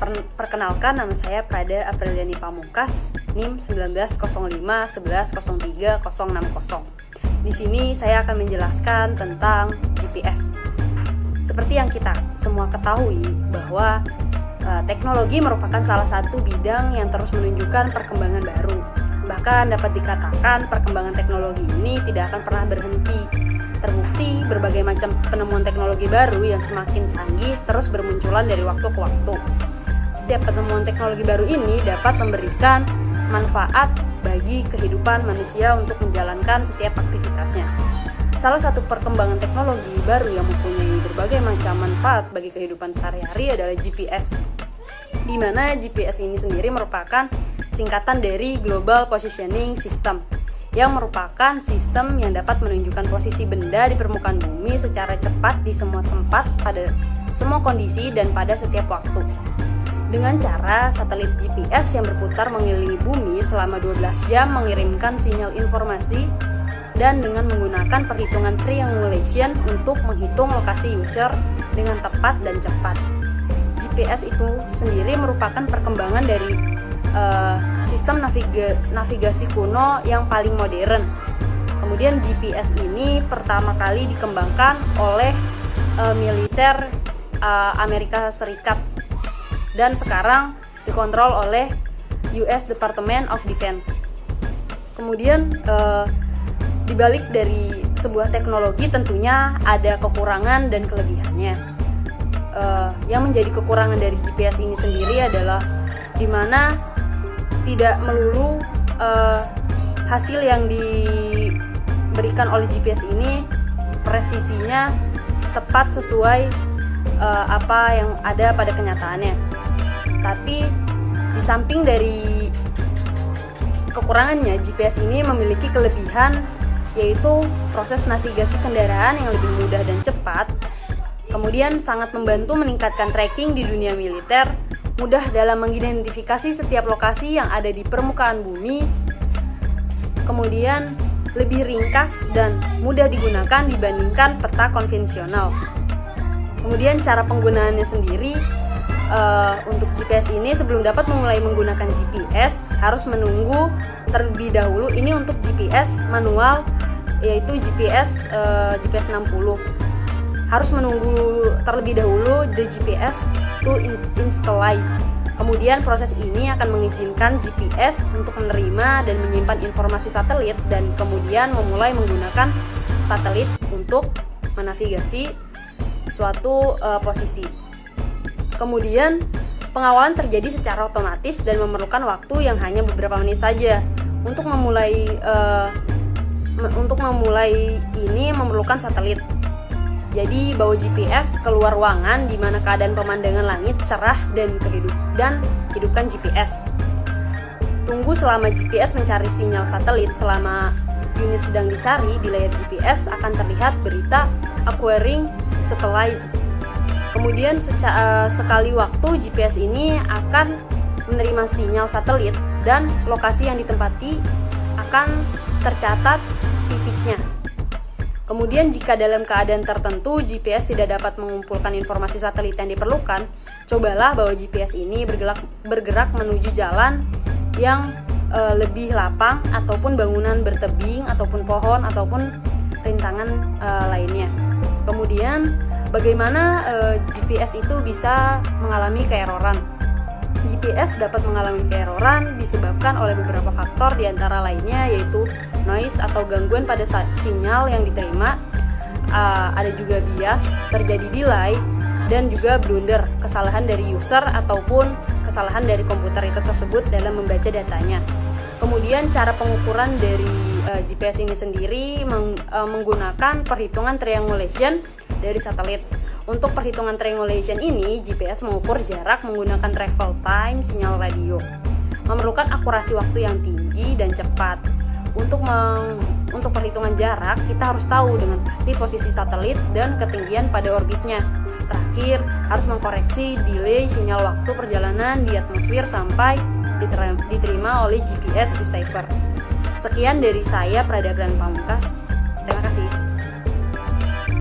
Perkenalkan, nama saya Prada Apriliani Pamungkas, NIM 1905110360. Di sini saya akan menjelaskan tentang GPS. Seperti yang kita semua ketahui bahwa teknologi merupakan salah satu bidang yang terus menunjukkan perkembangan baru. Bahkan dapat dikatakan perkembangan teknologi ini tidak akan pernah berhenti. Terbukti berbagai macam penemuan teknologi baru yang semakin canggih terus bermunculan dari waktu ke waktu. Setiap penemuan teknologi baru ini dapat memberikan manfaat bagi kehidupan manusia untuk menjalankan setiap aktivitasnya. Salah satu perkembangan teknologi baru yang mempunyai berbagai macam manfaat bagi kehidupan sehari-hari adalah GPS. Di mana GPS ini sendiri merupakan singkatan dari Global Positioning System, yang merupakan sistem yang dapat menunjukkan posisi benda di permukaan bumi secara cepat di semua tempat, pada semua kondisi, dan pada setiap waktu. Dengan cara satelit GPS yang berputar mengelilingi bumi selama 12 jam mengirimkan sinyal informasi, dan dengan menggunakan perhitungan triangulation untuk menghitung lokasi user dengan tepat dan cepat. GPS itu sendiri merupakan perkembangan dari sistem navigasi kuno yang paling modern. Kemudian GPS ini pertama kali dikembangkan oleh militer Amerika Serikat dan sekarang dikontrol oleh US Department of Defense. Kemudian dibalik dari sebuah teknologi tentunya ada kekurangan dan kelebihannya. Yang menjadi kekurangan dari GPS ini sendiri adalah di mana tidak melulu hasil yang diberikan oleh GPS ini presisinya tepat sesuai apa yang ada pada kenyataannya. Tapi di samping dari kekurangannya, GPS ini memiliki kelebihan, yaitu proses navigasi kendaraan yang lebih mudah dan cepat. Kemudian sangat membantu meningkatkan tracking di dunia militer, mudah dalam mengidentifikasi setiap lokasi yang ada di permukaan bumi, kemudian lebih ringkas dan mudah digunakan dibandingkan peta konvensional. Kemudian cara penggunaannya sendiri, untuk GPS ini sebelum dapat memulai menggunakan GPS harus menunggu terlebih dahulu. Ini untuk GPS manual, yaitu GPS 60. Harus menunggu terlebih dahulu the GPS to installation. Kemudian proses ini akan mengizinkan GPS untuk menerima dan menyimpan informasi satelit dan kemudian memulai menggunakan satelit untuk menavigasi suatu posisi. Kemudian pengawalan terjadi secara otomatis dan memerlukan waktu yang hanya beberapa menit saja. Untuk memulai ini memerlukan satelit. Jadi bawa GPS keluar ruangan di mana keadaan pemandangan langit cerah dan hidupkan GPS. Tunggu selama GPS mencari sinyal satelit. Selama unit sedang dicari, di layar GPS akan terlihat berita acquiring satellites. Kemudian sekali waktu GPS ini akan menerima sinyal satelit dan lokasi yang ditempati akan tercatat titiknya. Kemudian jika dalam keadaan tertentu GPS tidak dapat mengumpulkan informasi satelit yang diperlukan, cobalah bawa GPS ini bergerak menuju jalan yang lebih lapang ataupun bangunan bertebing ataupun pohon ataupun rintangan lainnya. Kemudian bagaimana GPS itu bisa mengalami keeroran? GPS dapat mengalami keeroran disebabkan oleh beberapa faktor, diantara lainnya yaitu noise atau gangguan pada sinyal yang diterima, ada juga bias, terjadi delay, dan juga blunder, kesalahan dari user ataupun kesalahan dari komputer itu tersebut dalam membaca datanya. Kemudian cara pengukuran dari GPS ini sendiri menggunakan perhitungan triangulation dari satelit. Untuk perhitungan triangulation ini, GPS mengukur jarak menggunakan travel time sinyal radio. Memerlukan akurasi waktu yang tinggi dan cepat. Untuk perhitungan jarak, kita harus tahu dengan pasti posisi satelit dan ketinggian pada orbitnya. Terakhir, harus mengkoreksi delay sinyal waktu perjalanan di atmosfer sampai diterima oleh GPS receiver. Sekian dari saya, Prada Apriliani Pamungkas.